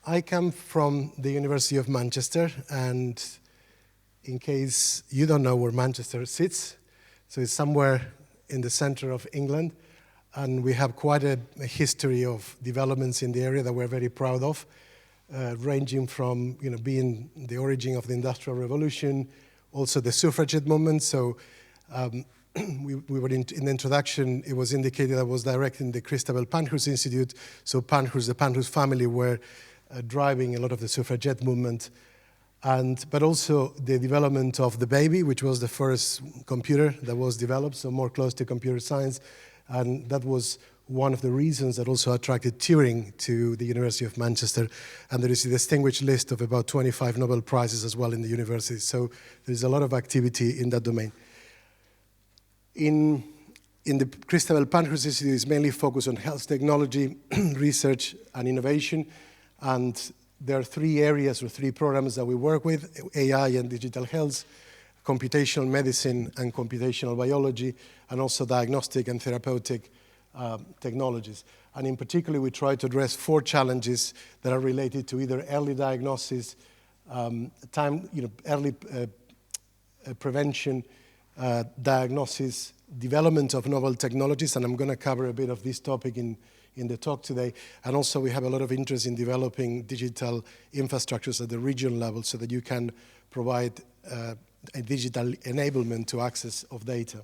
I come from the University of Manchester, and in case you don't know where Manchester sits, so it's somewhere in the center of England, and we have quite a history of developments in the area that we're very proud of, ranging from being the origin of the Industrial Revolution, also the suffragette movement. So we were in the introduction, it was indicated I was directing the Christabel Pankhurst Institute. So Pankhurst, the Pankhurst family were driving a lot of the suffragette movement, but also the development of the baby, which was the first computer that was developed, so more close to computer science. And that was one of the reasons that also attracted Turing to the University of Manchester. And there is a distinguished list of about 25 Nobel Prizes as well in the university. So there's a lot of activity in that domain. In the Christabel Pankhurst Institute is mainly focused on health technology, research and innovation. And there are three areas or three programs that we work with: AI and digital health, computational medicine and computational biology, and also diagnostic and therapeutic technologies. And in particular, we try to address four challenges that are related to either early diagnosis, early prevention, diagnosis, development of novel technologies, and I'm going to cover a bit of this topic in the talk today. And also we have a lot of interest in developing digital infrastructures at the regional level so that you can provide a digital enablement to access of data.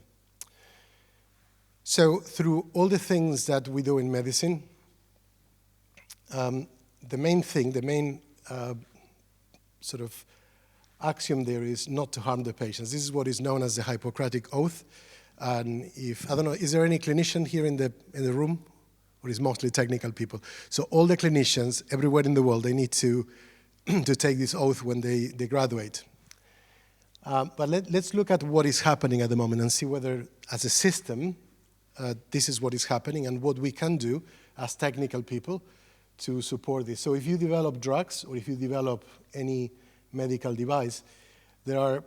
So through all the things that we do in medicine, the main sort of axiom there is not to harm the patients. This is what is known as the Hippocratic Oath. And I don't know, is there any clinician here in the room? Or is mostly technical people? So all the clinicians everywhere in the world, they need to take this oath when they graduate. But let's look at what is happening at the moment and see whether, as a system, this is what is happening and what we can do as technical people to support this. So if you develop drugs or if you develop any medical device, there are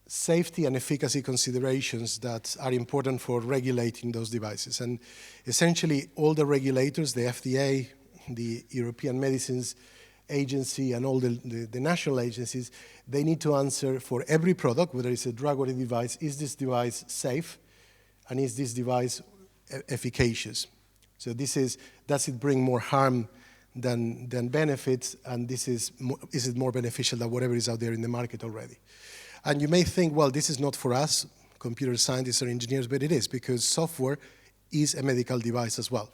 safety and efficacy considerations that are important for regulating those devices. And essentially, all the regulators, the FDA, the European Medicines Agency, and all the national agencies, they need to answer for every product, whether it's a drug or a device, is this device safe? And is this device efficacious? So does it bring more harm than benefits? And is it more beneficial than whatever is out there in the market already? And you may think, well, this is not for us, computer scientists or engineers, but it is, because software is a medical device as well.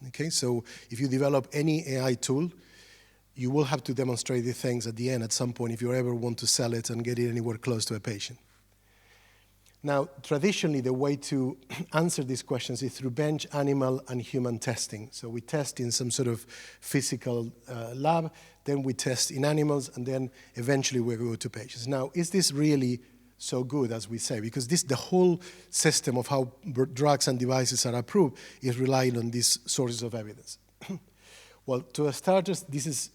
Okay, so if you develop any AI tool, you will have to demonstrate the things at the end at some point if you ever want to sell it and get it anywhere close to a patient. Now, traditionally, the way to answer these questions is through bench, animal, and human testing. So we test in some sort of physical lab, then we test in animals, and then eventually we go to patients. Now, is this really so good as we say? Because the whole system of how drugs and devices are approved is relying on these sources of evidence. Well, to starters, this is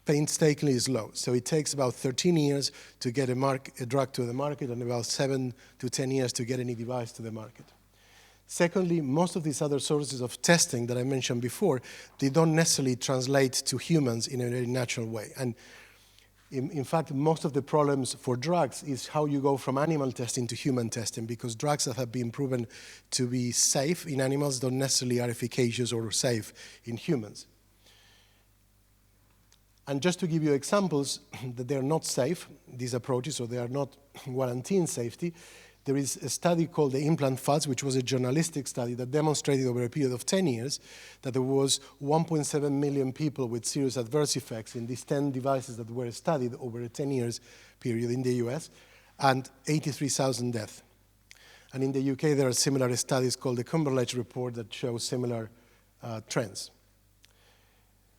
painstakingly slow. So it takes about 13 years to get a drug to the market and about 7 to 10 years to get any device to the market. Secondly, most of these other sources of testing that I mentioned before, they don't necessarily translate to humans in a very natural way. And in fact, most of the problems for drugs is how you go from animal testing to human testing, because drugs that have been proven to be safe in animals don't necessarily are efficacious or safe in humans. And just to give you examples that they're not safe, these approaches, or they are not guaranteeing safety, there is a study called the Implant Fuzz, which was a journalistic study that demonstrated over a period of 10 years that there was 1.7 million people with serious adverse effects in these 10 devices that were studied over a 10 years period in the US, and 83,000 deaths. And in the UK, there are similar studies called the Cumberledge Report that show similar trends.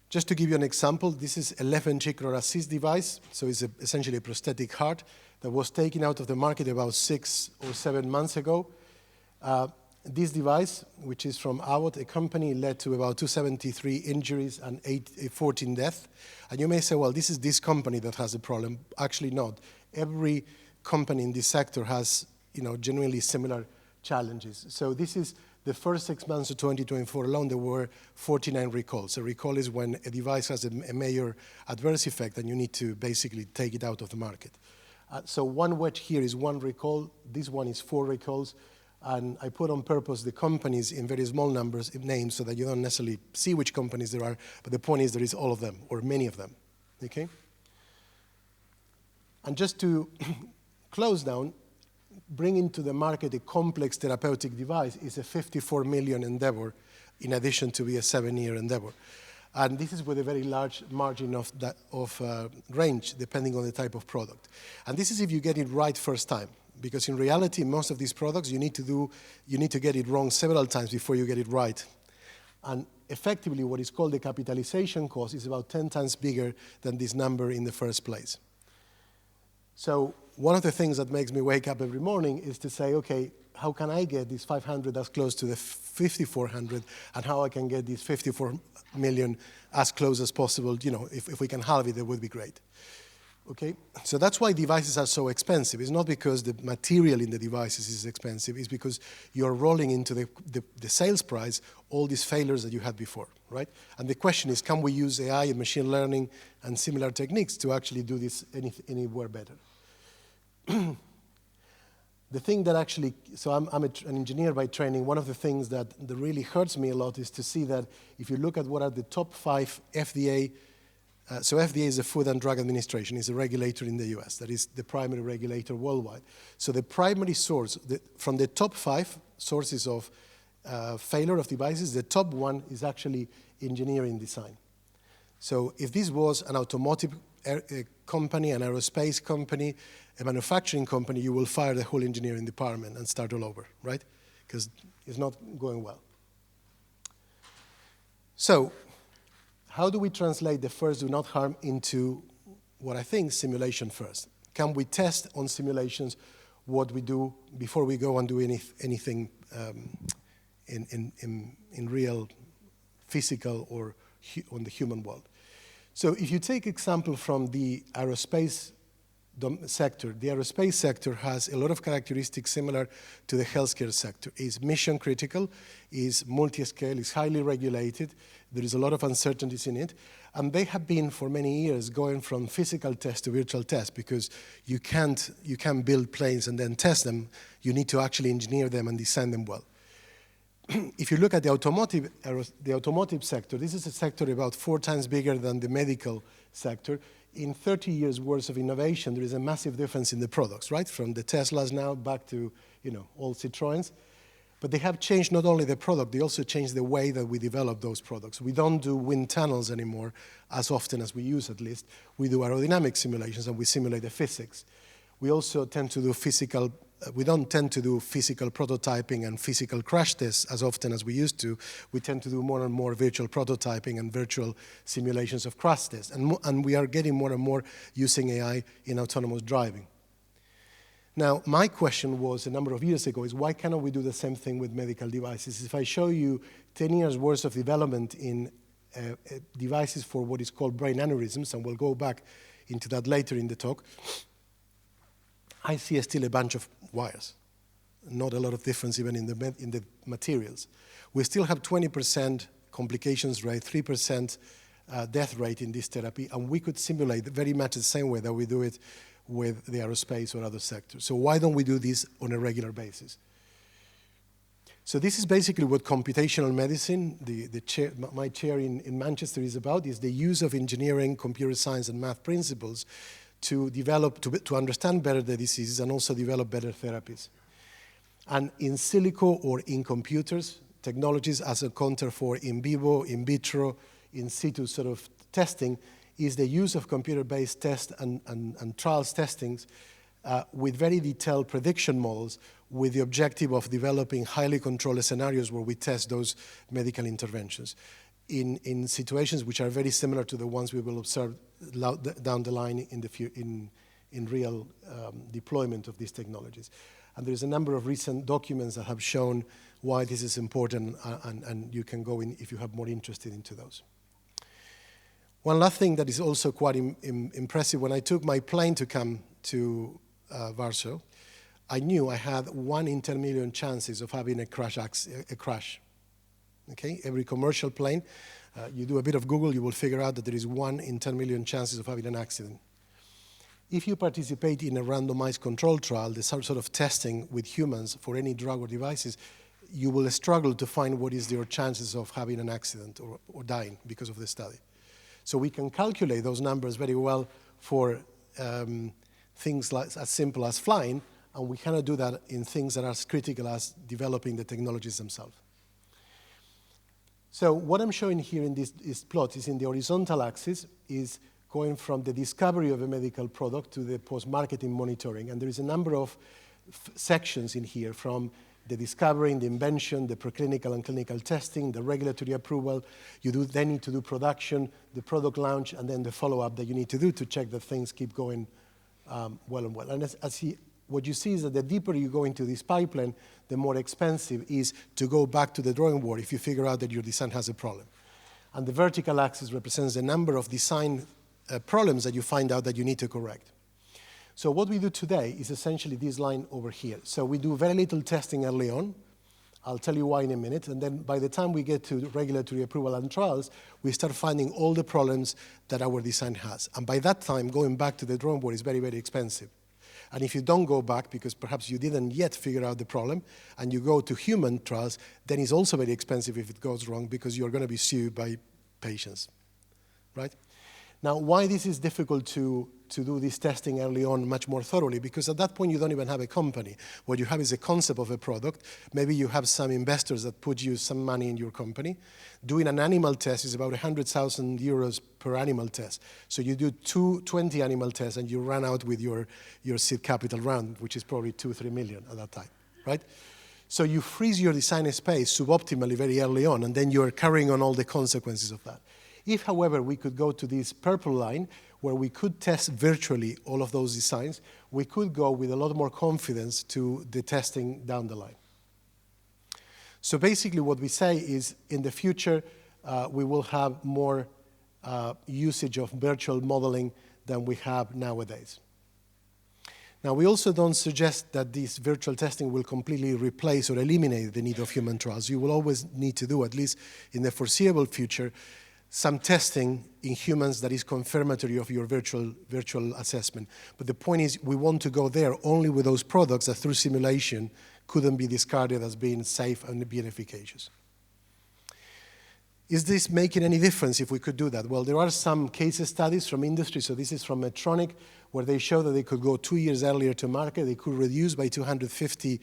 Just to give you an example, this is a left ventricular assist device, so it's essentially a prosthetic heart that was taken out of the market about 6 or 7 months ago. This device, which is from Abbott, a company, led to about 273 injuries and 14 deaths. And you may say, well, this is this company that has a problem. Actually not. Every company in this sector has genuinely similar challenges. So this is the first 6 months of 2024 alone, there were 49 recalls. A recall is when a device has a major adverse effect and you need to basically take it out of the market. So one wedge here is 1 recall. This one is 4 recalls. And I put on purpose the companies in very small numbers, in names, so that you don't necessarily see which companies there are. But the point is there is all of them, or many of them. Okay? And just to close down, bringing to the market a complex therapeutic device is a 54 million endeavor, in addition to be a 7-year endeavor. And this is with a very large margin of range, depending on the type of product. And this is if you get it right first time. Because in reality, most of these products, you need to get it wrong several times before you get it right. And effectively, what is called the capitalization cost is about 10 times bigger than this number in the first place. So one of the things that makes me wake up every morning is to say, okay, how can I get this 500 as close to the 5,400, and how I can get this 54 million as close as possible? You know, if we can halve it, that would be great. Okay, so that's why devices are so expensive. It's not because the material in the devices is expensive. It's because you're rolling into the sales price all these failures that you had before, right? And the question is, can we use AI and machine learning and similar techniques to actually do this anywhere better? The thing that actually, so I'm an engineer by training. One of the things that really hurts me a lot is to see that if you look at what are the top 5 FDA. So FDA is the Food and Drug Administration, is a regulator in the US. That is the primary regulator worldwide. So the primary source, from the top 5 sources of failure of devices, the top one is actually engineering design. So if this was an automotive company, an aerospace company, a manufacturing company, you will fire the whole engineering department and start all over, right? Because it's not going well. So how do we translate the first do not harm into what I think simulation first? Can we test on simulations what we do before we go and do anything in real physical or on the human world? So if you take example from the aerospace sector, the aerospace sector has a lot of characteristics similar to the healthcare sector. It's mission critical, is multi-scale, is highly regulated. There is a lot of uncertainties in it. And they have been for many years going from physical test to virtual test because you can't build planes and then test them. You need to actually engineer them and design them well. If you look at the automotive sector, this is a sector about 4 times bigger than the medical sector. In 30 years' worth of innovation, there is a massive difference in the products, right? From the Teslas now back to, old Citroëns. But they have changed not only the product, they also changed the way that we develop those products. We don't do wind tunnels anymore as often as we use, at least. We do aerodynamic simulations and we simulate the physics. We also tend to do we don't tend to do physical prototyping and physical crash tests as often as we used to. We tend to do more and more virtual prototyping and virtual simulations of crash tests. And we are getting more and more using AI in autonomous driving. Now, my question was a number of years ago is why cannot we do the same thing with medical devices? If I show you 10 years worth of development in devices for what is called brain aneurysms, and we'll go back into that later in the talk, I see still a bunch of wires. Not a lot of difference even in the materials. We still have 20% complications rate, 3% death rate in this therapy, and we could simulate very much the same way that we do it with the aerospace or other sectors. So why don't we do this on a regular basis? So this is basically what computational medicine, my chair in Manchester is about, is the use of engineering, computer science, and math principles to develop, to understand better the diseases and also develop better therapies. And in-silico or in computers, technologies as a counter for in vivo, in vitro, in situ sort of testing is the use of computer-based test and trials testings with very detailed prediction models with the objective of developing highly controlled scenarios where we test those medical interventions in situations which are very similar to the ones we will observe down the line in real deployment of these technologies. And there's a number of recent documents that have shown why this is important, and you can go in if you have more interest into those. One last thing that is also quite impressive, when I took my plane to come to Warsaw, I knew I had 1 in 10 million chances of having a crash. Okay? Every commercial plane, you do a bit of Google, you will figure out that there is 1 in 10 million chances of having an accident. If you participate in a randomized control trial, the sort of testing with humans for any drug or devices, you will struggle to find what is your chances of having an accident or dying because of the study. So we can calculate those numbers very well for things like, as simple as flying, and we cannot do that in things that are as critical as developing the technologies themselves. So what I'm showing here in this plot is in the horizontal axis is going from the discovery of a medical product to the post-marketing monitoring. And there is a number of sections in here, from the discovery, the invention, the preclinical and clinical testing, the regulatory approval. You then need to do production, the product launch, and then the follow-up that you need to do to check that things keep going well and well. And what you see is that the deeper you go into this pipeline, the more expensive it is to go back to the drawing board if you figure out that your design has a problem. And the vertical axis represents the number of design problems that you find out that you need to correct. So what we do today is essentially this line over here. So we do very little testing early on. I'll tell you why in a minute. And then by the time we get to regulatory approval and trials, we start finding all the problems that our design has. And by that time, going back to the drawing board is very, very expensive. And if you don't go back, because perhaps you didn't yet figure out the problem, and you go to human trials, then it's also very expensive if it goes wrong, because you're going to be sued by patients, right? Now, why this is difficult to do this testing early on much more thoroughly? Because at that point, you don't even have a company. What you have is a concept of a product. Maybe you have some investors that put you some money in your company. Doing an animal test is about 100,000 euros per animal test. So you do 20 animal tests, and you run out with your seed capital round, which is probably 2-3 million at that time, right? So you freeze your design space suboptimally very early on, and then you're carrying on all the consequences of that. If, however, we could go to this purple line, where we could test virtually all of those designs, we could go with a lot more confidence to the testing down the line. So basically what we say is, in the future, we will have more usage of virtual modeling than we have nowadays. Now, we also don't suggest that this virtual testing will completely replace or eliminate the need of human trials. You will always need to do, at least in the foreseeable future, some testing in humans that is confirmatory of your virtual assessment. But the point is, we want to go there only with those products that through simulation couldn't be discarded as being safe and being efficacious. Is this making any difference if we could do that? Well, there are some case studies from industry. So this is from Medtronic, where they show that they could go 2 years earlier to market. They could reduce by 250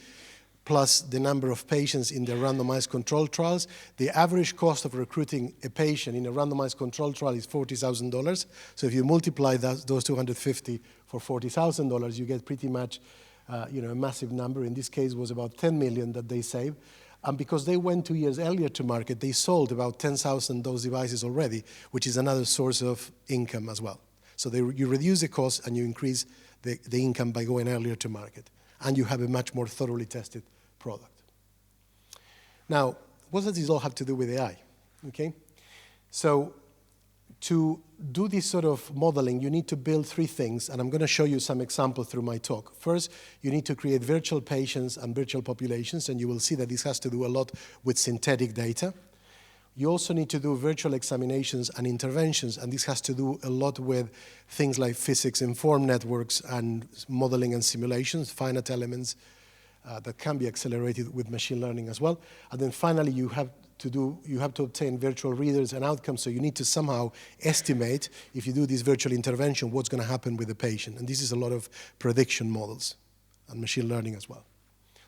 plus the number of patients in the randomized control trials. The average cost of recruiting a patient in a randomized control trial is $40,000. So if you multiply those 250 for $40,000, you get pretty much a massive number. In this case, it was about 10 million that they saved. And because they went 2 years earlier to market, they sold about 10,000 those devices already, which is another source of income as well. So you reduce the cost and you increase the income by going earlier to market. And you have a much more thoroughly tested product. Now, what does this all have to do with AI? Okay, so to do this sort of modeling, you need to build 3 things, and I'm going to show you some examples through my talk. First, you need to create virtual patients and virtual populations, and you will see that this has to do a lot with synthetic data. You also need to do virtual examinations and interventions, and this has to do a lot with things like physics-informed networks and modeling and simulations, finite elements that can be accelerated with machine learning as well. And then finally, you have to obtain virtual readers and outcomes, so you need to somehow estimate, if you do this virtual intervention, what's going to happen with the patient. And this is a lot of prediction models and machine learning as well.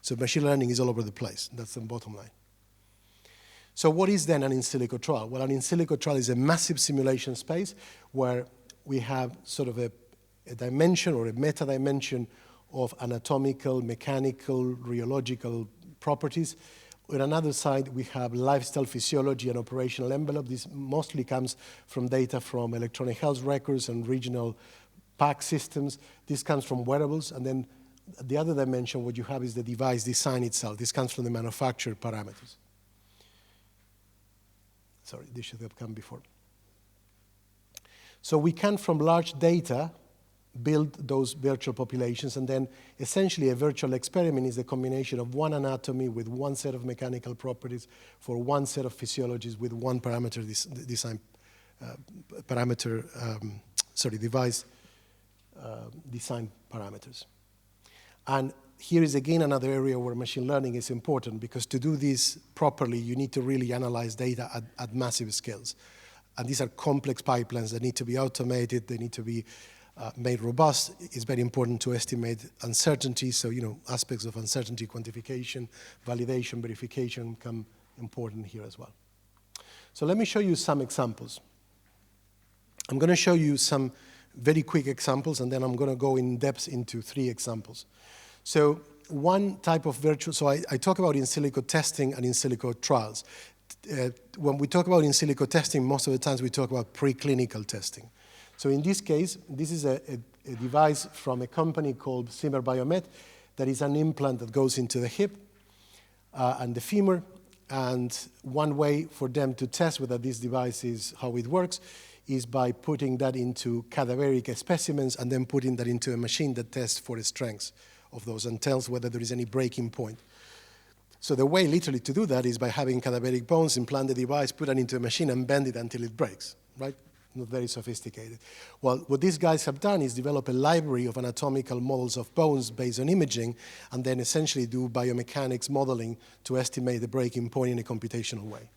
So machine learning is all over the place. That's the bottom line. So what is then an in-silico trial? Well, an in-silico trial is a massive simulation space where we have sort of a dimension or a meta-dimension of anatomical, mechanical, rheological properties. On another side, we have lifestyle physiology and operational envelope. This mostly comes from data from electronic health records and regional PAC systems. This comes from wearables. And then the other dimension, what you have is the device design itself. This comes from the manufacturer parameters. Sorry, this should have come before. So we can, from large data, build those virtual populations, and then essentially a virtual experiment is a combination of one anatomy with one set of mechanical properties for one set of physiologies with one parameter device design parameters. And here is again another area where machine learning is important, because to do this properly, you need to really analyze data at massive scales. And these are complex pipelines that need to be automated, they need to be made robust. It's very important to estimate uncertainty, so aspects of uncertainty quantification, validation, verification become important here as well. So let me show you some examples. I'm going to show you some very quick examples, and then I'm going to go in depth into 3 examples. So one type of virtual, so I talk about in-silico testing and in-silico trials. When we talk about in-silico testing, most of the times we talk about preclinical testing. So in this case, this is a device from a company called Zimmer Biomet that is an implant that goes into the hip and the femur. And one way for them to test whether this device is how it works is by putting that into cadaveric specimens and then putting that into a machine that tests for the strengths of those and tells whether there is any breaking point. So the way literally to do that is by having cadaveric bones, implant the device, put it into a machine and bend it until it breaks, right? Not very sophisticated. Well, what these guys have done is develop a library of anatomical models of bones based on imaging, and then essentially do biomechanics modeling to estimate the breaking point in a computational way.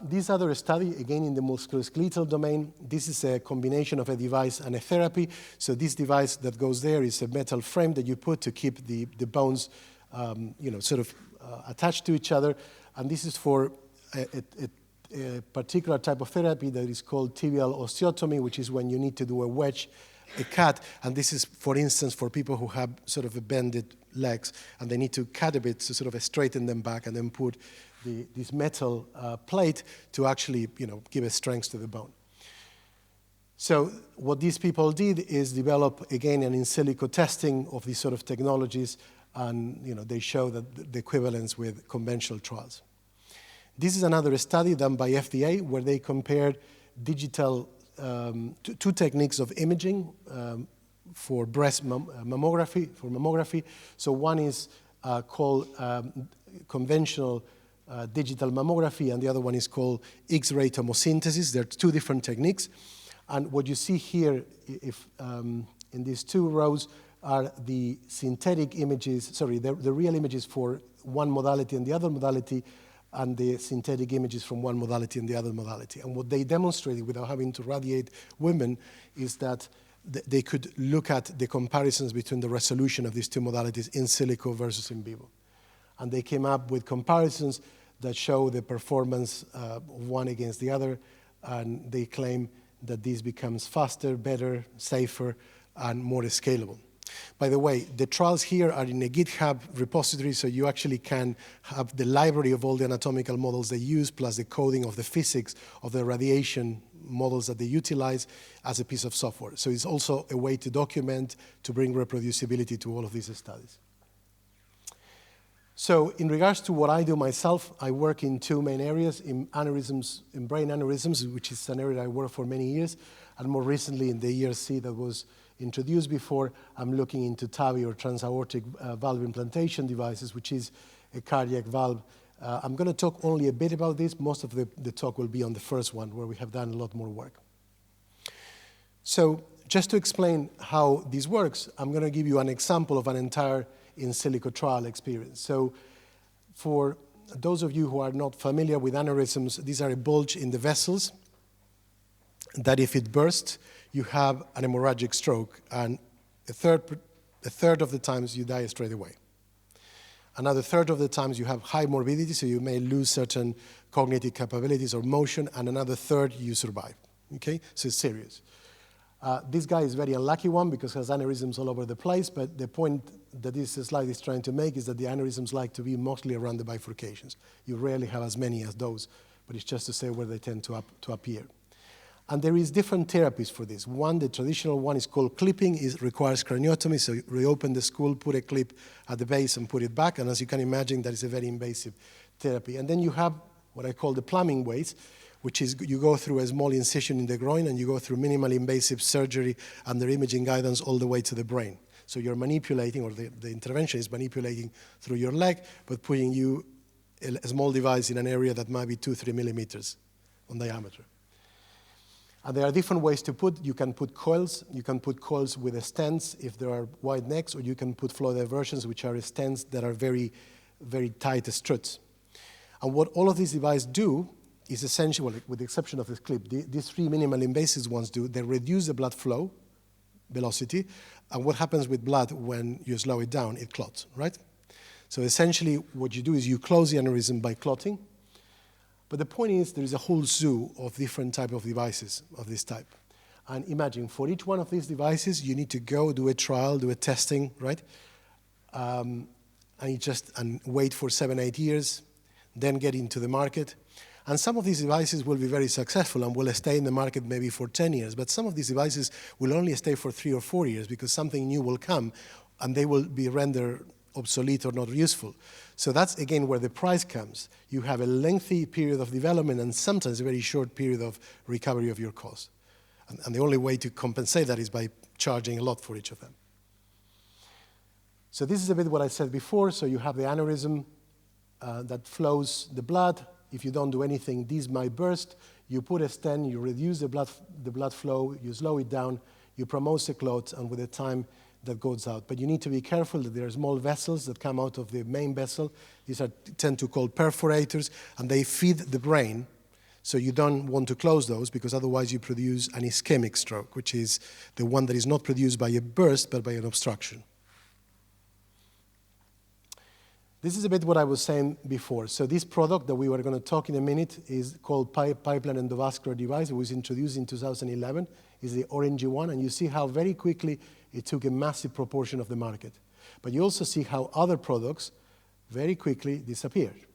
This other study, again in the musculoskeletal domain, this is a combination of a device and a therapy. So this device that goes there is a metal frame that you put to keep the bones attached to each other. And this is for a particular type of therapy that is called tibial osteotomy, which is when you need to do a wedge, a cut. And this is, for instance, for people who have sort of a bended legs, and they need to cut a bit to sort of straighten them back and then put this metal plate to actually, give a strength to the bone. So what these people did is develop, again, an in-silico testing of these sort of technologies, and they show that the equivalence with conventional trials. This is another study done by FDA where they compared digital, 2 techniques of imaging for breast mammography. So one is called conventional digital mammography, and the other one is called X-ray tomosynthesis. There are 2 different techniques. And what you see here, in these 2 rows, are the synthetic images, the real images for one modality and the other modality, and the synthetic images from one modality and the other modality. And what they demonstrated without having to radiate women is that they could look at the comparisons between the resolution of these 2 modalities, in silico versus in vivo. And they came up with comparisons that show the performance of one against the other, and they claim that this becomes faster, better, safer, and more scalable. By the way, the trials here are in a GitHub repository, so you actually can have the library of all the anatomical models they use, plus the coding of the physics of the radiation models that they utilize as a piece of software. So it's also a way to document, to bring reproducibility to all of these studies. So in regards to what I do myself, I work in 2 main areas, in aneurysms, in brain aneurysms, which is an area I worked for many years, and more recently in the ERC that was introduced before, I'm looking into TAVI, or transaortic valve implantation devices, which is a cardiac valve. I'm going to talk only a bit about this. Most of the talk will be on the first one, where we have done a lot more work. So just to explain how this works, I'm going to give you an example of an entire in-silico trial experience. So for those of you who are not familiar with aneurysms, these are a bulge in the vessels that if it bursts, you have an hemorrhagic stroke, and a third of the times you die straight away. Another third of the times you have high morbidity, so you may lose certain cognitive capabilities or motion, and another third you survive. Okay, so it's serious. This guy is a very unlucky one because he has aneurysms all over the place, but the point that this slide is trying to make is that the aneurysms like to be mostly around the bifurcations. You rarely have as many as those, but it's just to say where they tend to appear. And there is different therapies for this. One, the traditional one is called clipping. It requires craniotomy, so you reopen the skull, put a clip at the base and put it back, and as you can imagine, that is a very invasive therapy. And then you have what I call the plumbing ways, which is you go through a small incision in the groin and you go through minimally invasive surgery under imaging guidance all the way to the brain. So you're manipulating, or the intervention is manipulating through your leg, but putting you a small device in an area that might be 2-3 millimeters on diameter. And there are different ways to put. You can put coils. You can put coils with stents if there are wide necks, or you can put flow diversions, which are stents that are very, very tight struts. And what all of these devices do is essentially, well, with the exception of this clip, these three minimal invasive ones do, they reduce the blood flow velocity. And what happens with blood when you slow it down? It clots, right? So essentially what you do is you close the aneurysm by clotting. But the point is there is a whole zoo of different type of devices of this type. And imagine for each one of these devices, you need to go do a trial, do a testing, right? And wait for 7-8 years, then get into the market. And some of these devices will be very successful and will stay in the market maybe for 10 years. But some of these devices will only stay for 3 or 4 years because something new will come and they will be rendered obsolete or not useful. So that's, again, where the price comes. You have a lengthy period of development and sometimes a very short period of recovery of your cost. And the only way to compensate that is by charging a lot for each of them. So this is a bit what I said before. So you have the aneurysm that flows the blood. If you don't do anything, these might burst. You put a stent, you reduce the blood flow, you slow it down, you promote the clot, and with the time that goes out. But you need to be careful that there are small vessels that come out of the main vessel. These are tend to call perforators, and they feed the brain. So you don't want to close those because otherwise you produce an ischemic stroke, which is the one that is not produced by a burst but by an obstruction. This is a bit what I was saying before. So this product that we were going to talk in a minute is called pipeline endovascular device. It was introduced in 2011. It's the orangey one, and you see how very quickly it took a massive proportion of the market. But you also see how other products very quickly disappeared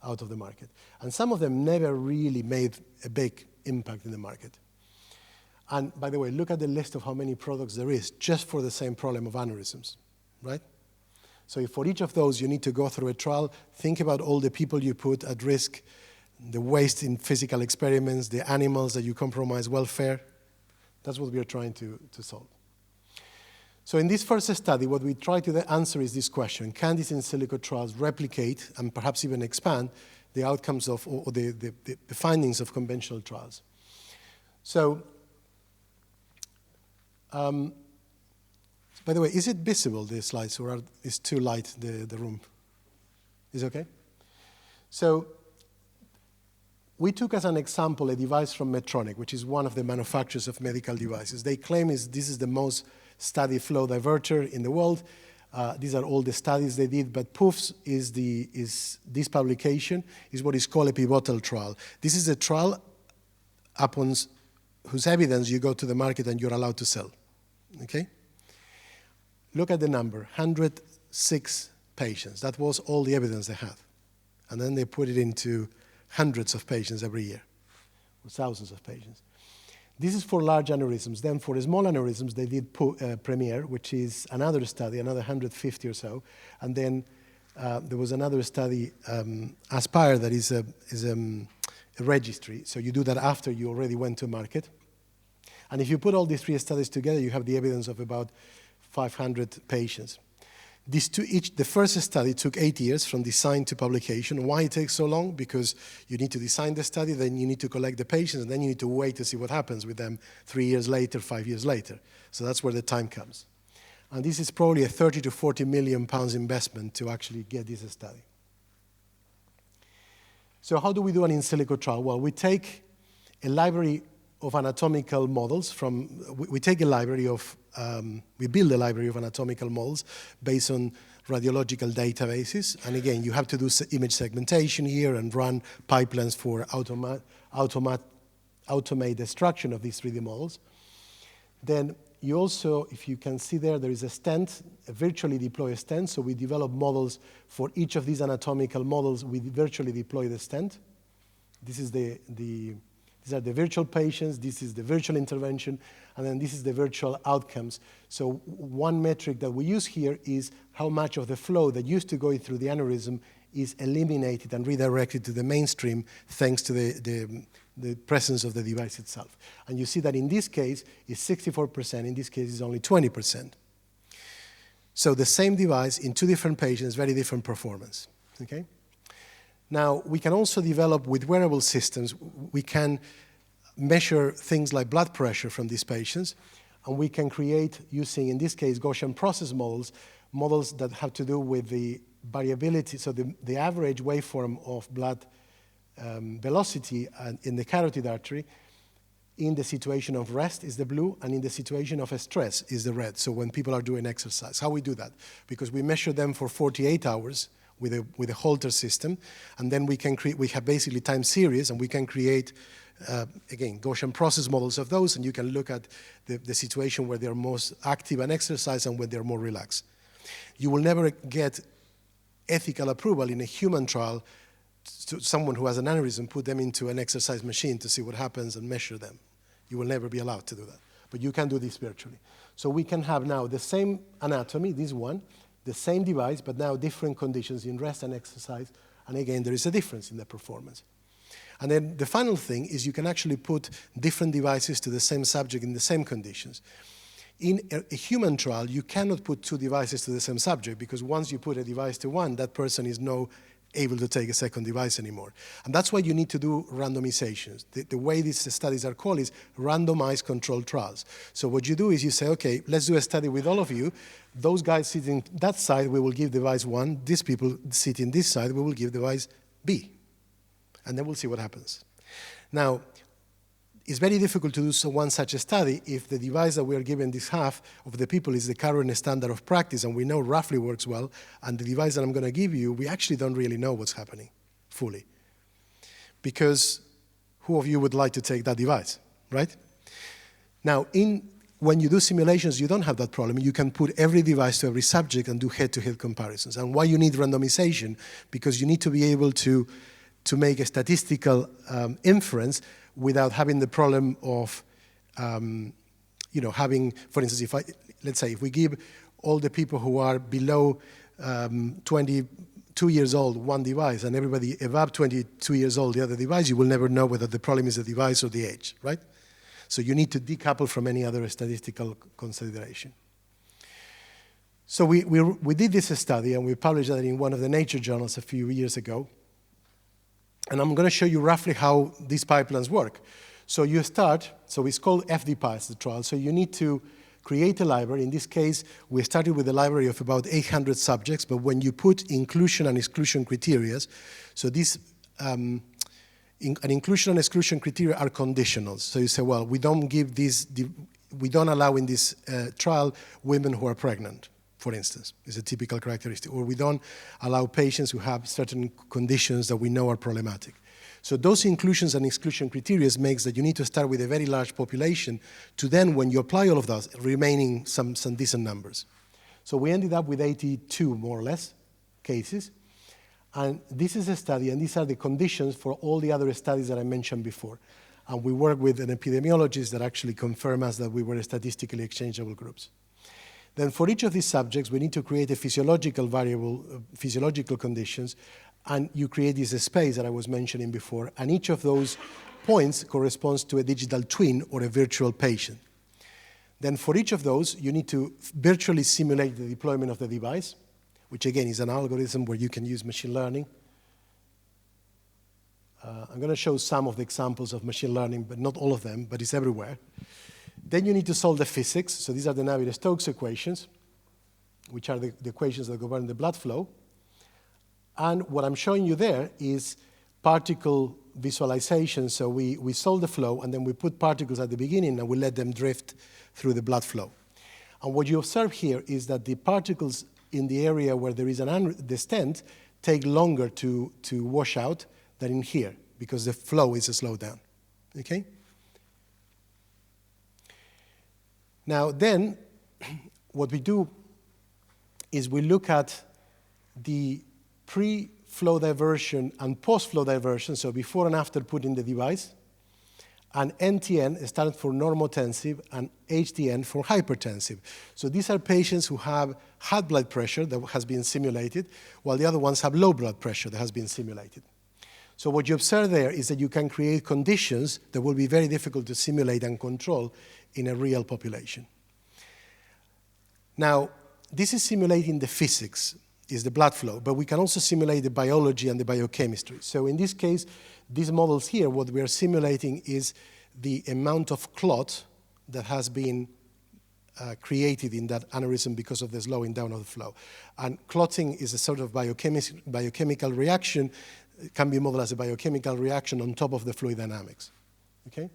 out of the market. And some of them never really made a big impact in the market. And by the way, look at the list of how many products there is just for the same problem of aneurysms, right? So if for each of those you need to go through a trial, think about all the people you put at risk, the waste in physical experiments, the animals that you compromise welfare. That's what we are trying to solve. So in this first study, what we try to answer is this question: can these in-silico trials replicate and perhaps even expand the outcomes of, or the findings of conventional trials? So, by the way, is it visible, the slides, or is too light, the room? Is it okay? So we took as an example a device from Medtronic, which is one of the manufacturers of medical devices. They claim this is the most studied flow diverter in the world. These are all the studies they did, but PUFS is this publication is what is called a pivotal trial. This is a trial upon whose evidence you go to the market and you're allowed to sell, okay? Look at the number, 106 patients. That was all the evidence they had. And then they put it into hundreds of patients every year, or thousands of patients. This is for large aneurysms. Then for small aneurysms, they did Premier, which is another study, another 150 or so. And then there was another study, Aspire, that is a registry. So you do that after you already went to market. And if you put all these three studies together, you have the evidence of about 500 patients. The first study took 8 years from design to publication. Why it takes so long? Because you need to design the study, then you need to collect the patients, and then you need to wait to see what happens with them 3 years later, 5 years later. So that's where the time comes. And this is probably a 30 to 40 million pounds investment to actually get this study. So how do we do an in-silico trial? Well, we take a library of anatomical models we take a library of, we build a library of anatomical models based on radiological databases. And again, you have to do image segmentation here and run pipelines for automate destruction of these 3D models. Then you also, if you can see there is a stent, a virtually deployed stent. So we develop models for each of these anatomical models. We virtually deploy the stent. This is these are the virtual patients, this is the virtual intervention, and then this is the virtual outcomes. So one metric that we use here is how much of the flow that used to go through the aneurysm is eliminated and redirected to the mainstream thanks to the the presence of the device itself. And you see that in this case, it's 64%. In this case, it's only 20%. So the same device in two different patients, very different performance. Okay? Now, we can also develop with wearable systems, we can measure things like blood pressure from these patients, and we can create, using, in this case, Gaussian process models that have to do with the variability, so the average waveform of blood velocity in the carotid artery in the situation of rest is the blue, and in the situation of stress is the red. So when people are doing exercise, how we do that? Because we measure them for 48 hours with a Holter system, and then we have basically time series, and we can create, again, Gaussian process models of those, and you can look at the situation where they're most active and exercise and when they're more relaxed. You will never get ethical approval in a human trial to someone who has an aneurysm, put them into an exercise machine to see what happens and measure them. You will never be allowed to do that. But you can do this virtually. So we can have now the same anatomy, this one, the same device, but now different conditions in rest and exercise. And again, there is a difference in the performance. And then the final thing is you can actually put different devices to the same subject in the same conditions. In a human trial, you cannot put two devices to the same subject, because once you put a device to one, that person is no able to take a second device anymore. And that's why you need to do randomizations. The way these studies are called is randomized controlled trials. So what you do is you say, okay, let's do a study with all of you. Those guys sitting that side, we will give device 1. These people sitting this side, we will give device B. And then we'll see what happens. Now, it's very difficult to do one such a study if the device that we are giving this half of the people is the current standard of practice, and we know roughly works well, and the device that I'm going to give you, we actually don't really know what's happening fully. Because who of you would like to take that device, right? Now, when you do simulations, you don't have that problem. You can put every device to every subject and do head-to-head comparisons. And why you need randomization? Because you need to be able to make a statistical inference without having the problem of, having, for instance, let's say if we give all the people who are below 22 years old one device, and everybody above 22 years old the other device, you will never know whether the problem is the device or the age, right? So you need to decouple from any other statistical consideration. So we did this study, and we published that in one of the Nature journals a few years ago. And I'm going to show you roughly how these pipelines work. So you start, so it's called FDPAS, the trial. So you need to create a library. In this case, we started with a library of about 800 subjects, but when you put inclusion and exclusion criteria, so these an inclusion and exclusion criteria are conditional. So you say, well, we don't allow in this trial women who are pregnant, for instance, is a typical characteristic. Or we don't allow patients who have certain conditions that we know are problematic. So those inclusions and exclusion criteria makes that you need to start with a very large population to then, when you apply all of those, remaining some decent numbers. So we ended up with 82, more or less, cases. And this is a study, and these are the conditions for all the other studies that I mentioned before. And we work with an epidemiologist that actually confirmed us that we were statistically exchangeable groups. Then for each of these subjects, we need to create a physiological variable, physiological conditions, and you create this space that I was mentioning before, and each of those points corresponds to a digital twin or a virtual patient. Then for each of those, you need to virtually simulate the deployment of the device, which again is an algorithm where you can use machine learning. I'm going to show some of the examples of machine learning, but not all of them, but it's everywhere. Then you need to solve the physics. So these are the Navier-Stokes equations, which are the equations that govern the blood flow. And what I'm showing you there is particle visualization. So we solve the flow, and then we put particles at the beginning, and we let them drift through the blood flow. And what you observe here is that the particles in the area where there is the stent take longer to wash out than in here, because the flow is slowed down. Okay? Now then, what we do is we look at the pre-flow diversion and post-flow diversion, so before and after putting the device, and NTN stands for normotensive and HTN for hypertensive. So these are patients who have high blood pressure that has been simulated, while the other ones have low blood pressure that has been simulated. So what you observe there is that you can create conditions that will be very difficult to simulate and control in a real population. Now, this is simulating the physics, is the blood flow, but we can also simulate the biology and the biochemistry. So in this case, these models here, what we are simulating is the amount of clot that has been created in that aneurysm because of the slowing down of the flow. And clotting is a sort of biochemical reaction. It can be modeled as a biochemical reaction on top of the fluid dynamics. Okay?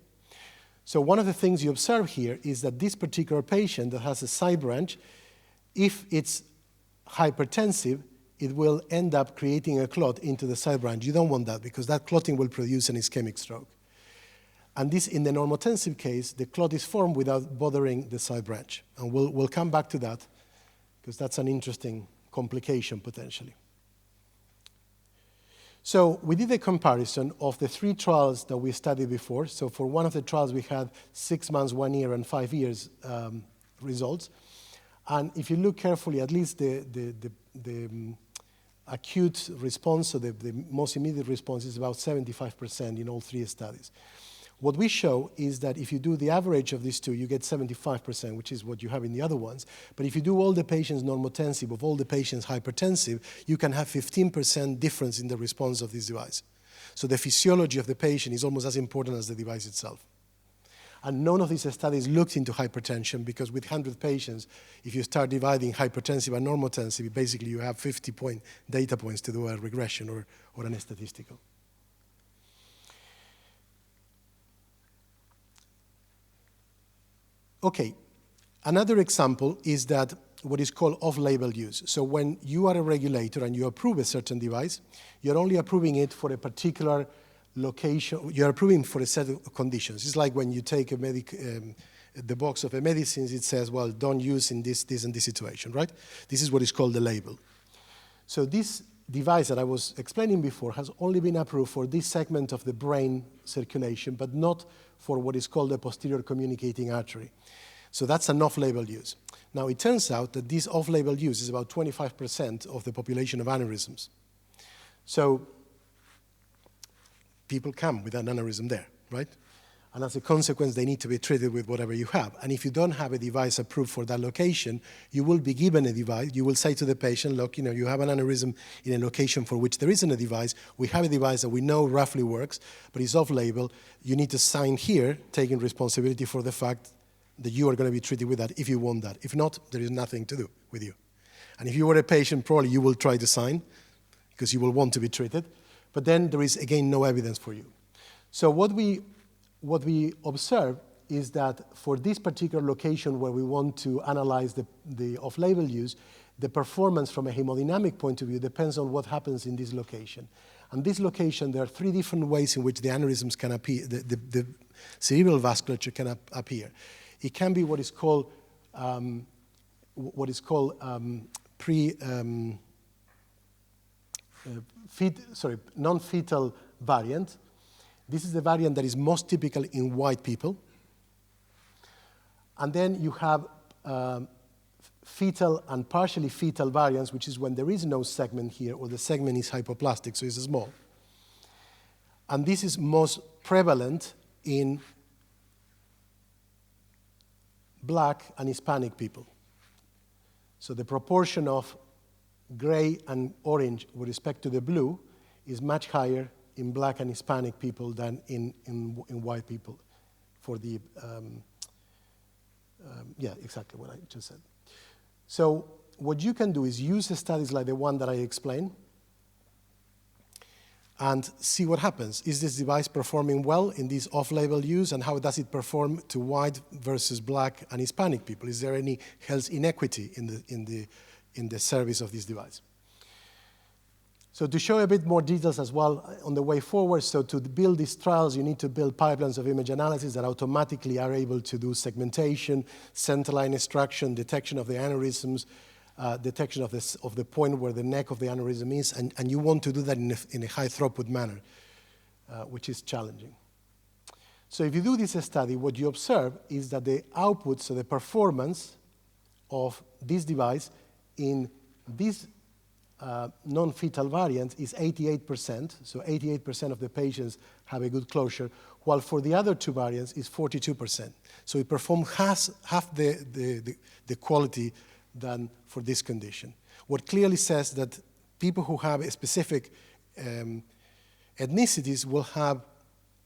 So one of the things you observe here is that this particular patient that has a side branch, if it's hypertensive, it will end up creating a clot into the side branch. You don't want that because that clotting will produce an ischemic stroke. And this, in the normotensive case, the clot is formed without bothering the side branch. And we'll come back to that because that's an interesting complication potentially. So we did a comparison of the 3 trials that we studied before. So for one of the trials, we had 6 months, 1 year, and 5 years results. And if you look carefully, at least the acute response, so the most immediate response is about 75% in all 3 studies. What we show is that if you do the average of these 2, you get 75%, which is what you have in the other ones. But if you do all the patients normotensive of all the patients hypertensive, you can have 15% difference in the response of this device. So the physiology of the patient is almost as important as the device itself. And none of these studies looked into hypertension because with 100 patients, if you start dividing hypertensive and normotensive, basically you have 50 data points to do a regression or an statistical. Okay, another example is that what is called off-label use. So when you are a regulator and you approve a certain device, you're only approving it for a particular location. You're approving for a set of conditions. It's like when you take the box of a medicines, it says, well, don't use in this and this situation, right? This is what is called the label. So this device that I was explaining before has only been approved for this segment of the brain circulation, but not for what is called the posterior communicating artery. So that's an off-label use. Now, it turns out that this off-label use is about 25% of the population of aneurysms. So people come with an aneurysm there, right? And as a consequence, they need to be treated with whatever you have. And if you don't have a device approved for that location, you will be given a device. You will say to the patient, look, you have an aneurysm in a location for which there isn't a device. We have a device that we know roughly works, but it's off-label. You need to sign here, taking responsibility for the fact that you are going to be treated with that if you want that. If not, there is nothing to do with you. And if you were a patient, probably you will try to sign because you will want to be treated. But then there is, again, no evidence for you. So what we observe is that for this particular location where we want to analyze the off-label use, the performance from a hemodynamic point of view depends on what happens in this location. And this location, there are 3 different ways in which the aneurysms can appear, the cerebral vasculature can appear. It can be what is called non-fetal variant. This is the variant that is most typical in white people. And then you have fetal and partially fetal variants, which is when there is no segment here or the segment is hypoplastic, so it's small. And this is most prevalent in Black and Hispanic people. So the proportion of gray and orange with respect to the blue is much higher in Black and Hispanic people than in white people for the, yeah, exactly what I just said. So what you can do is use studies like the one that I explained and see what happens. Is this device performing well in this off-label use, and how does it perform to white versus Black and Hispanic people? Is there any health inequity in the service of this device? So to show a bit more details as well on the way forward, so to build these trials, you need to build pipelines of image analysis that automatically are able to do segmentation, centerline extraction, detection of the aneurysms, detection of the point where the neck of the aneurysm is, and you want to do that in a high throughput manner, which is challenging. So if you do this study, what you observe is that the output, so the performance of this device in this non-fetal variant is 88%, so 88% of the patients have a good closure, while for the other two variants is 42%. So it performs half the quality than for this condition. What clearly says that people who have a specific ethnicities will have,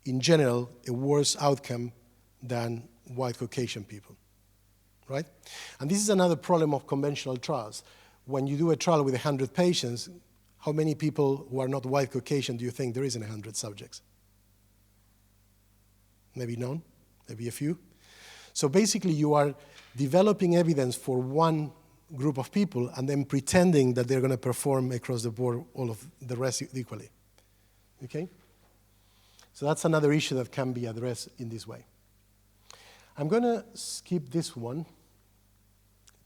in general, a worse outcome than white Caucasian people, right? And this is another problem of conventional trials. When you do a trial with 100 patients, how many people who are not white Caucasian do you think there is in 100 subjects? Maybe none, maybe a few. So basically you are developing evidence for one group of people and then pretending that they're going to perform across the board all of the rest equally. Okay? So that's another issue that can be addressed in this way. I'm going to skip this one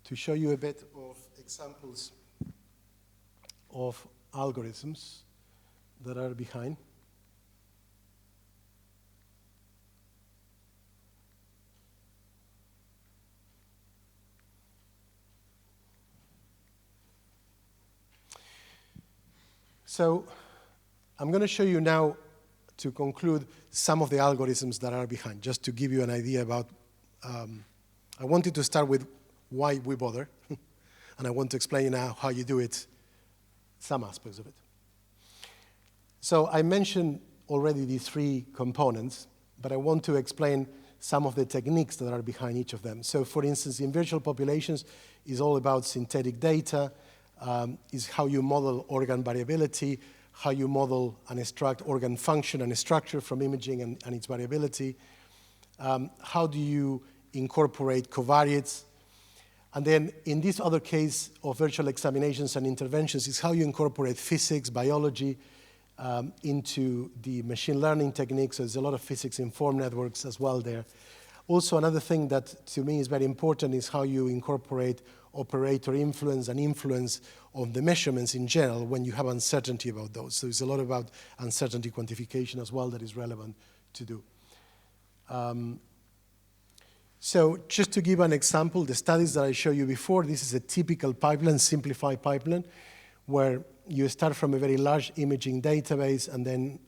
to show you a bit of examples of algorithms that are behind. So I'm going to show you now, to conclude, some of the algorithms that are behind, just to give you an idea about, I wanted to start with why we bother, and I want to explain now how you do it, some aspects of it. So I mentioned already these three components, but I want to explain some of the techniques that are behind each of them. So for instance, in virtual populations is all about synthetic data, is how you model organ variability, how you model and extract organ function and structure from imaging and its variability, how do you incorporate covariates, and then in this other case of virtual examinations and interventions is how you incorporate physics, biology into the machine learning techniques. So there's a lot of physics-informed networks as well there. Also, another thing that to me is very important is how you incorporate operator influence and influence of the measurements in general when you have uncertainty about those. So it's a lot about uncertainty quantification as well that is relevant to do. So just to give an example, the studies that I showed you before, this is a typical pipeline, simplified pipeline, where you start from a very large imaging database and then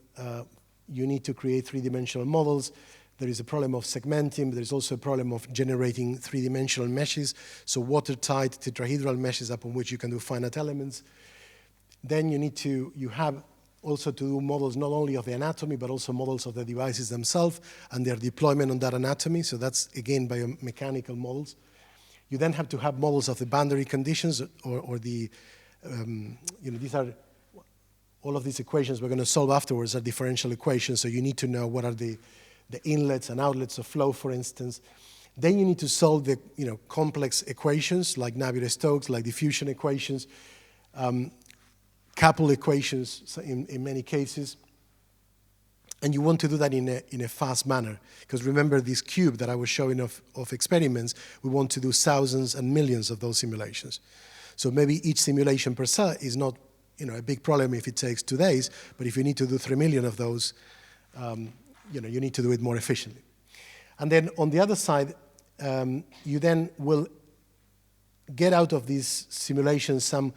you need to create three-dimensional models. There is a problem of segmenting, but there's also a problem of generating three-dimensional meshes, so watertight tetrahedral meshes upon which you can do finite elements. Then you have also to do models not only of the anatomy, but also models of the devices themselves and their deployment on that anatomy. So that's, again, biomechanical models. You then have to have models of the boundary conditions or the, these are, all of these equations we're going to solve afterwards are differential equations. So you need to know what are the inlets and outlets of flow, for instance. Then you need to solve the complex equations like Navier-Stokes, like diffusion equations, couple equations in many cases. And you want to do that in a fast manner. Because remember this cube that I was showing of experiments, we want to do thousands and millions of those simulations. So maybe each simulation per se is not a big problem if it takes 2 days, but if you need to do 3 million of those, you need to do it more efficiently. And then on the other side, you then will get out of these simulations some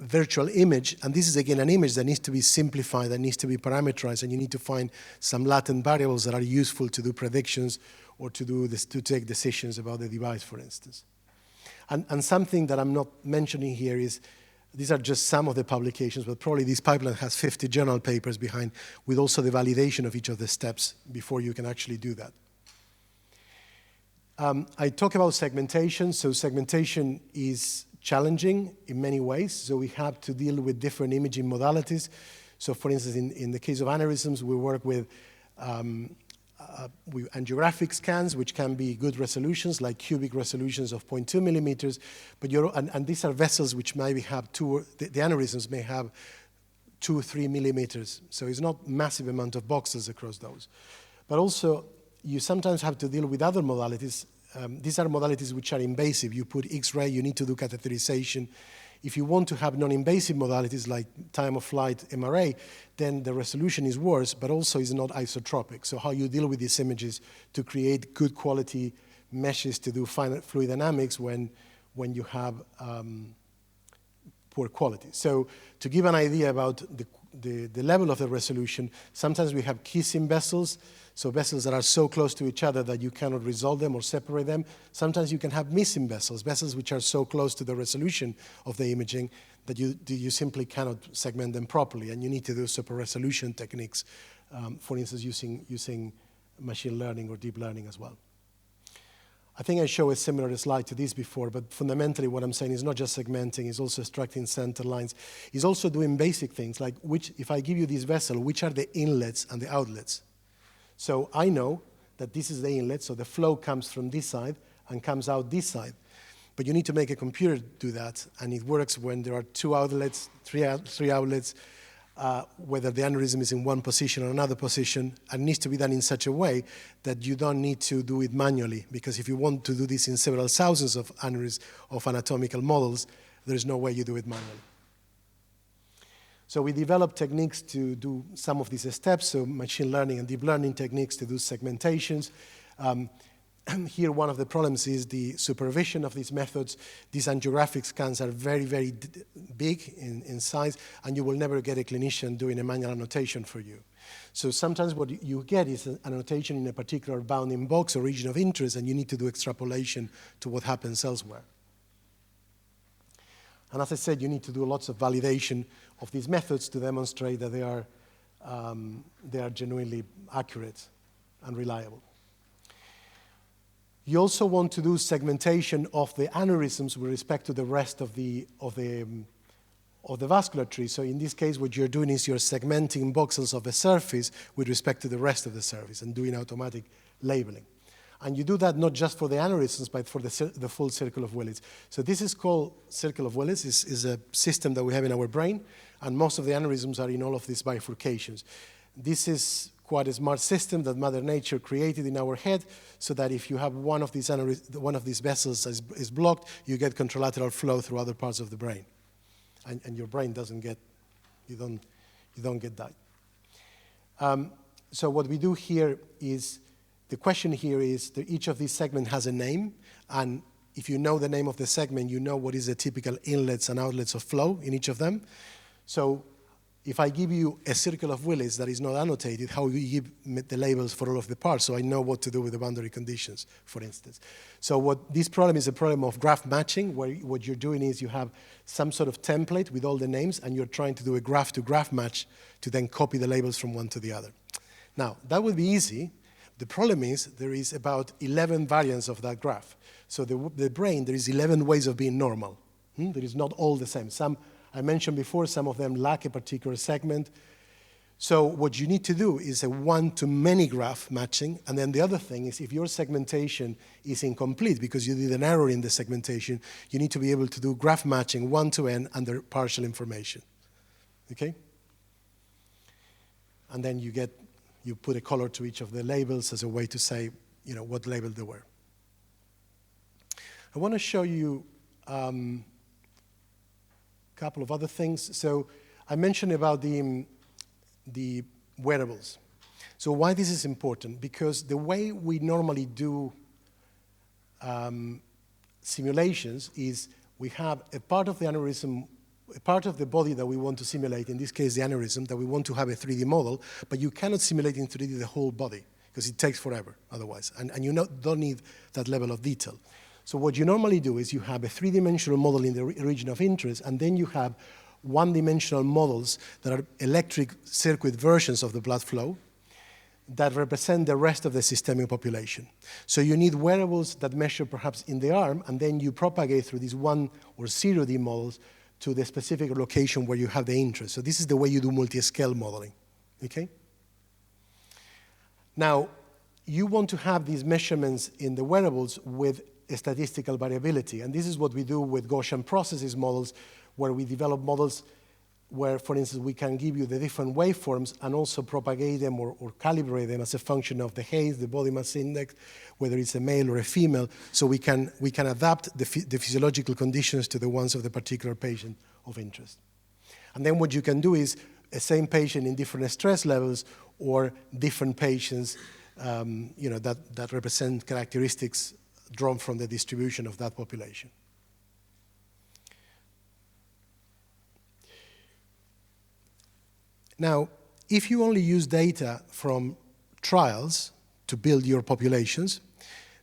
virtual image, and this is again an image that needs to be simplified, that needs to be parameterized, and you need to find some latent variables that are useful to do predictions or to take decisions about the device, for instance. And something that I'm not mentioning here is, these are just some of the publications, but probably this pipeline has 50 journal papers behind, with also the validation of each of the steps before you can actually do that. I talk about segmentation. So segmentation is challenging in many ways. So we have to deal with different imaging modalities. So for instance, in the case of aneurysms, we work with angiographic scans, which can be good resolutions, like cubic resolutions of 0.2 millimeters. But and these are vessels which maybe have the aneurysms may have 2 or 3 millimeters. So it's not massive amount of boxes across those. But also, you sometimes have to deal with other modalities. These are modalities which are invasive. You put X-ray, you need to do catheterization. If you want to have non-invasive modalities like time-of-flight MRA, then the resolution is worse, but also is not isotropic. So how you deal with these images to create good quality meshes to do finite fluid dynamics when you have poor quality. So to give an idea about the level of the resolution, sometimes we have kissing vessels, so vessels that are so close to each other that you cannot resolve them or separate them. Sometimes you can have missing vessels, vessels which are so close to the resolution of the imaging that you simply cannot segment them properly, and you need to do super resolution techniques, for instance, using machine learning or deep learning as well. I think I showed a similar slide to this before, but fundamentally what I'm saying is not just segmenting, it's also extracting center lines. It's also doing basic things like if I give you this vessel, which are the inlets and the outlets? So I know that this is the inlet, so the flow comes from this side and comes out this side. But you need to make a computer do that, and it works when there are two outlets, three outlets, whether the aneurysm is in one position or another position, and it needs to be done in such a way that you don't need to do it manually, because if you want to do this in several thousands of anatomical models, there's no way you do it manually. So we developed techniques to do some of these steps, so machine learning and deep learning techniques to do segmentations. Here, one of the problems is the supervision of these methods. These angiographic scans are very, very big in size, and you will never get a clinician doing a manual annotation for you. So sometimes what you get is an annotation in a particular bounding box or region of interest, and you need to do extrapolation to what happens elsewhere. And as I said, you need to do lots of validation of these methods to demonstrate that they are genuinely accurate and reliable. You also want to do segmentation of the aneurysms with respect to the rest of the vasculature. So in this case, what you're doing is you're segmenting voxels of a surface with respect to the rest of the surface and doing automatic labeling. And you do that not just for the aneurysms, but for the full circle of Willis. So this is called circle of Willis. Is a system that we have in our brain, and most of the aneurysms are in all of these bifurcations. This is quite a smart system that Mother Nature created in our head, so that if you have one of these vessels is blocked, you get contralateral flow through other parts of the brain, and your brain doesn't get, you don't get that. So what we do here is, the question here is that each of these segments has a name, and if you know the name of the segment, you know what is the typical inlets and outlets of flow in each of them. So if I give you a circle of Willis that is not annotated, how you give the labels for all of the parts, so I know what to do with the boundary conditions, for instance. So this problem is a problem of graph matching, where what you're doing is you have some sort of template with all the names, and you're trying to do a graph-to-graph match to then copy the labels from one to the other. Now, that would be easy. The problem is there is about 11 variants of that graph. So the brain, there is 11 ways of being normal. There is not all the same. Some, I mentioned before, some of them lack a particular segment. So what you need to do is a one-to-many graph matching. And then the other thing is, if your segmentation is incomplete because you did an error in the segmentation, you need to be able to do graph matching one-to-n under partial information. Okay? And then you put a color to each of the labels as a way to say, what label they were. I want to show you a couple of other things. So I mentioned about the wearables. So why this is important? Because the way we normally do simulations is we have a part of the aneurysm, a part of the body that we want to simulate, in this case the aneurysm, that we want to have a 3D model, but you cannot simulate in 3D the whole body because it takes forever otherwise, and you don't need that level of detail. So what you normally do is you have a three-dimensional model in the region of interest, and then you have one-dimensional models that are electric circuit versions of the blood flow that represent the rest of the systemic population. So you need wearables that measure perhaps in the arm, and then you propagate through these 1 or 0D models to the specific location where you have the interest. So this is the way you do multi-scale modeling, okay? Now, you want to have these measurements in the wearables with a statistical variability, and this is what we do with Gaussian processes models, where we develop models where, for instance, we can give you the different waveforms and also propagate them or calibrate them as a function of the height, the body mass index, whether it's a male or a female, so we can adapt the physiological conditions to the ones of the particular patient of interest. And then what you can do is a same patient in different stress levels or different patients that represent characteristics drawn from the distribution of that population. Now, if you only use data from trials to build your populations,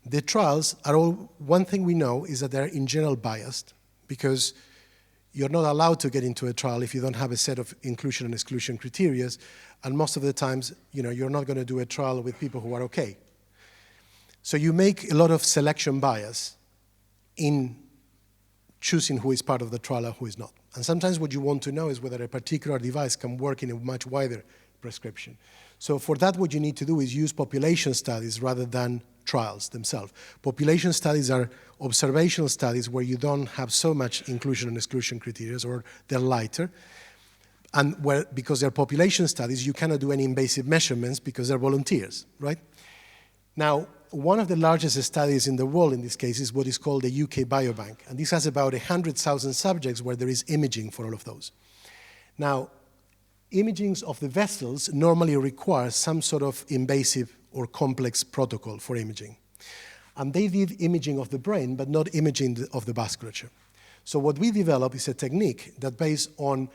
the trials are all, one thing we know is that they're in general biased, because you're not allowed to get into a trial if you don't have a set of inclusion and exclusion criteria, and most of the times, you're not going to do a trial with people who are okay. So you make a lot of selection bias in choosing who is part of the trial and who is not. And sometimes what you want to know is whether a particular device can work in a much wider prescription. So for that, what you need to do is use population studies rather than trials themselves. Population studies are observational studies where you don't have so much inclusion and exclusion criteria, or they're lighter. And because they're population studies, you cannot do any invasive measurements because they're volunteers, right? Now, one of the largest studies in the world in this case is what is called the UK Biobank. And this has about 100,000 subjects where there is imaging for all of those. Now, imaging of the vessels normally requires some sort of invasive or complex protocol for imaging. And they did imaging of the brain, but not imaging of the vasculature. So what we developed is a technique that, based on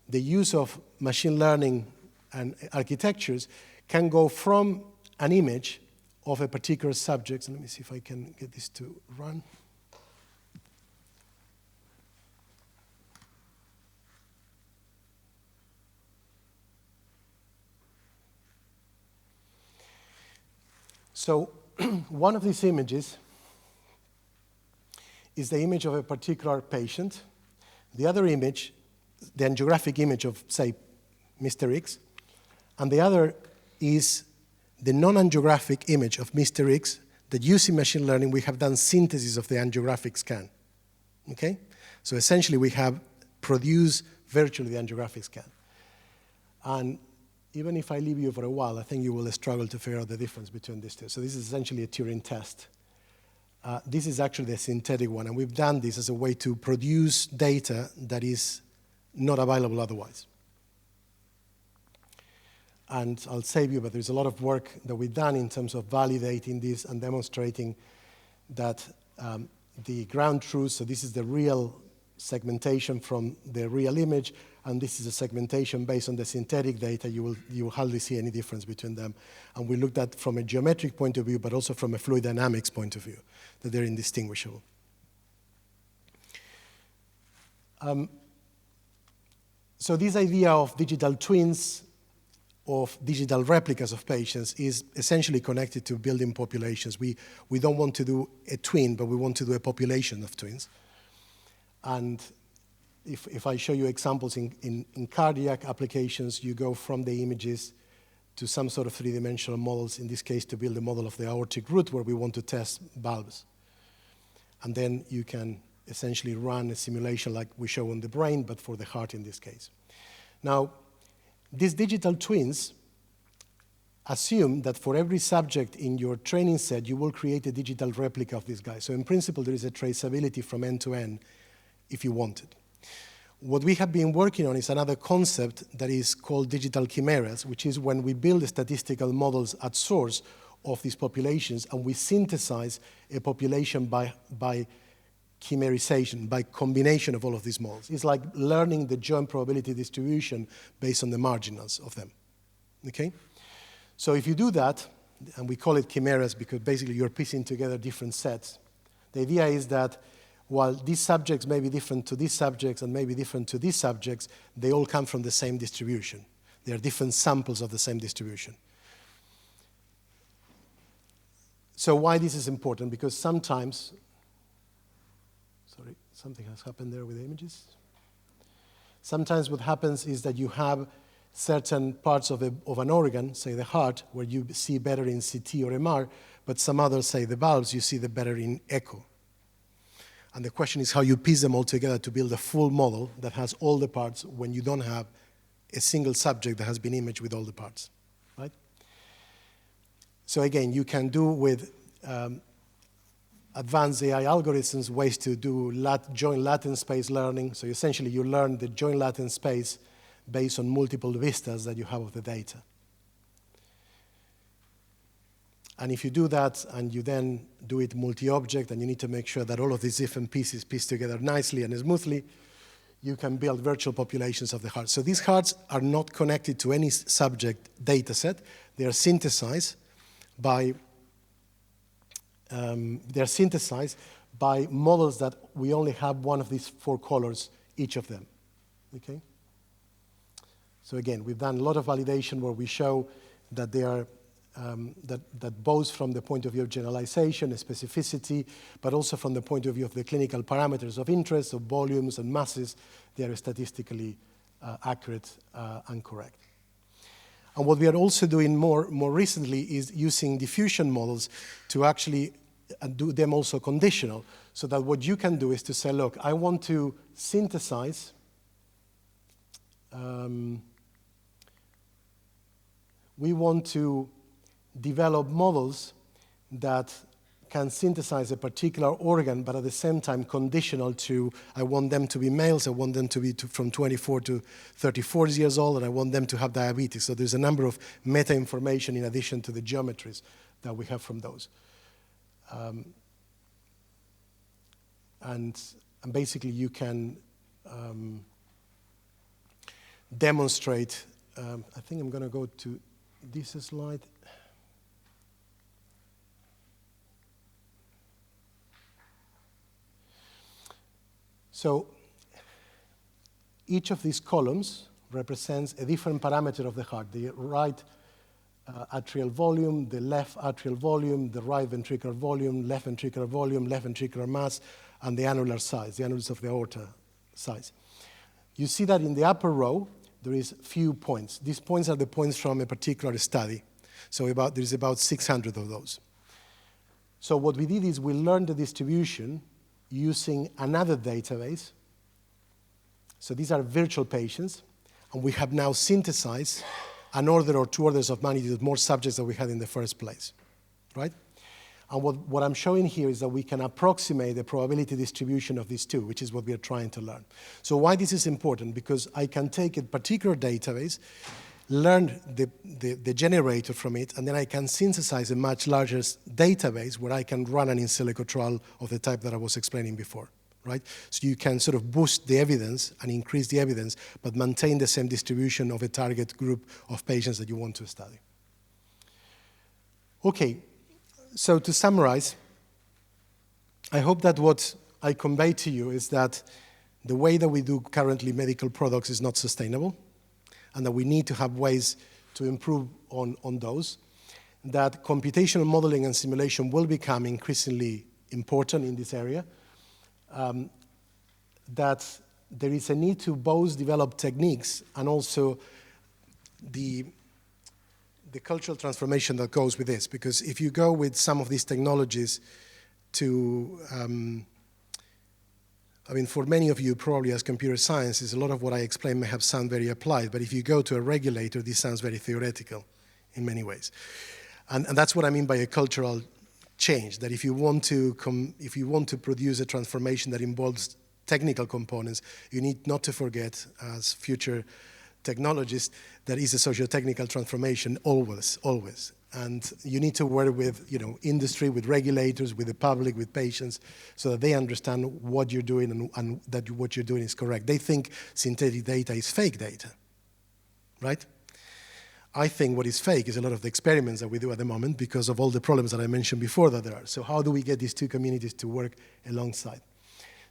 the use of machine learning and architectures, can go from an image of a particular subject. So let me see if I can get this to run. So one of these images is the image of a particular patient. The other image, the angiographic image of, say, Mr. X. And the other is the non-angiographic image of Mr. X that, using machine learning, we have done synthesis of the angiographic scan. Okay? So essentially, we have produced virtually the angiographic scan. And even if I leave you for a while, I think you will struggle to figure out the difference between these two. So this is essentially a Turing test. This is actually the synthetic one, and we've done this as a way to produce data that is not available otherwise. And I'll save you, but there's a lot of work that we've done in terms of validating this and demonstrating that the ground truth, so this is the real segmentation from the real image, and this is a segmentation based on the synthetic data. You will hardly see any difference between them. And we looked at from a geometric point of view, but also from a fluid dynamics point of view, that they're indistinguishable. So this idea of digital twins, of digital replicas of patients, is essentially connected to building populations. We don't want to do a twin, but we want to do a population of twins. And if I show you examples in cardiac applications, you go from the images to some sort of three-dimensional models, in this case to build a model of the aortic root where we want to test valves. And then you can essentially run a simulation like we show on the brain, but for the heart in this case. Now, these digital twins assume that for every subject in your training set, you will create a digital replica of this guy. So in principle, there is a traceability from end to end if you want it. What we have been working on is another concept that is called digital chimeras, which is when we build statistical models at source of these populations, and we synthesize a population by chimerization, by combination of all of these models. It's like learning the joint probability distribution based on the marginals of them. Okay? So if you do that, and we call it chimeras because basically you're piecing together different sets, the idea is that while these subjects may be different to these subjects and may be different to these subjects, they all come from the same distribution. They are different samples of the same distribution. So why this is important? Because sometimes, sorry, something has happened there with the images. Sometimes what happens is that you have certain parts of an organ, say the heart, where you see better in CT or MR, but some others, say the valves, you see the better in echo. And the question is how you piece them all together to build a full model that has all the parts when you don't have a single subject that has been imaged with all the parts, right? So again, you can do with advanced AI algorithms ways to do joint latent space learning. So essentially, you learn the joint latent space based on multiple vistas that you have of the data. And if you do that and you then do it multi-object and you need to make sure that all of these different pieces piece together nicely and smoothly, you can build virtual populations of the heart. So these hearts are not connected to any subject data set. They are synthesized by models that we only have one of these 4 colors, each of them. Okay? So again, we've done a lot of validation where we show that they are that both from the point of view of generalization and specificity, but also from the point of view of the clinical parameters of interest, of volumes and masses, they are statistically accurate and correct. And what we are also doing more recently is using diffusion models to actually do them also conditional, so that what you can do is to say, look, I want to synthesize we want to develop models that can synthesize a particular organ, but at the same time conditional to, I want them to be males, I want them to be from 24 to 34 years old, and I want them to have diabetes. So there's a number of meta-information in addition to the geometries that we have from those. And basically you can demonstrate, I think I'm going to go to this slide. So each of these columns represents a different parameter of the heart. The right atrial volume, the left atrial volume, the right ventricular volume, left ventricular mass, and the annular size, the annulus of the aorta size. You see that in the upper row, there is few points. These points are the points from a particular study. So there's about 600 of those. So what we did is we learned the distribution using another database. So these are virtual patients, and we have now synthesized an order or 2 orders of magnitude more subjects than we had in the first place, right? And what I'm showing here is that we can approximate the probability distribution of these 2, which is what we are trying to learn. So why this is important? Because I can take a particular database, learn the generator from it, and then I can synthesize a much larger database where I can run an in-silico trial of the type that I was explaining before, right? So you can sort of boost the evidence and increase the evidence, but maintain the same distribution of a target group of patients that you want to study. Okay, so to summarize, I hope that what I convey to you is that the way that we do currently medical products is not sustainable, and that we need to have ways to improve on those, that computational modeling and simulation will become increasingly important in this area, that there is a need to both develop techniques and also the cultural transformation that goes with this. Because if you go with some of these technologies to, I mean, for many of you, probably as computer scientists, a lot of what I explain may have sound very applied, but if you go to a regulator, this sounds very theoretical in many ways. And that's what I mean by a cultural change, that if you want to produce a transformation that involves technical components, you need not to forget, as future technologists, that is a socio-technical transformation always. And you need to work with, industry, with regulators, with the public, with patients, so that they understand what you're doing and that what you're doing is correct. They think synthetic data is fake data, right? I think what is fake is a lot of the experiments that we do at the moment because of all the problems that I mentioned before that there are. So how do we get these 2 communities to work alongside?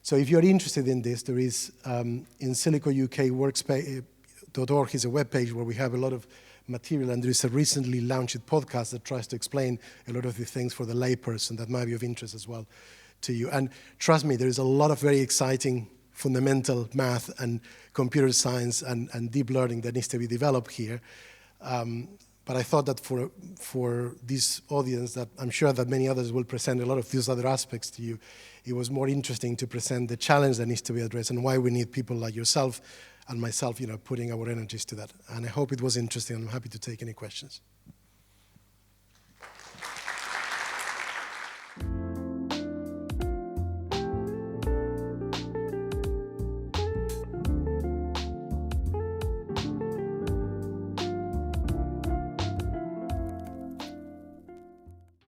So if you're interested in this, there is In-silico UK workspace.org is a webpage where we have a lot of material, and there is a recently launched podcast that tries to explain a lot of the things for the layperson that might be of interest as well to you. And trust me, there is a lot of very exciting fundamental math and computer science and deep learning that needs to be developed here. But I thought that for this audience, that I'm sure that many others will present a lot of these other aspects to you, it was more interesting to present the challenge that needs to be addressed and why we need people like yourself and myself, putting our energies to that. And I hope it was interesting, and I'm happy to take any questions.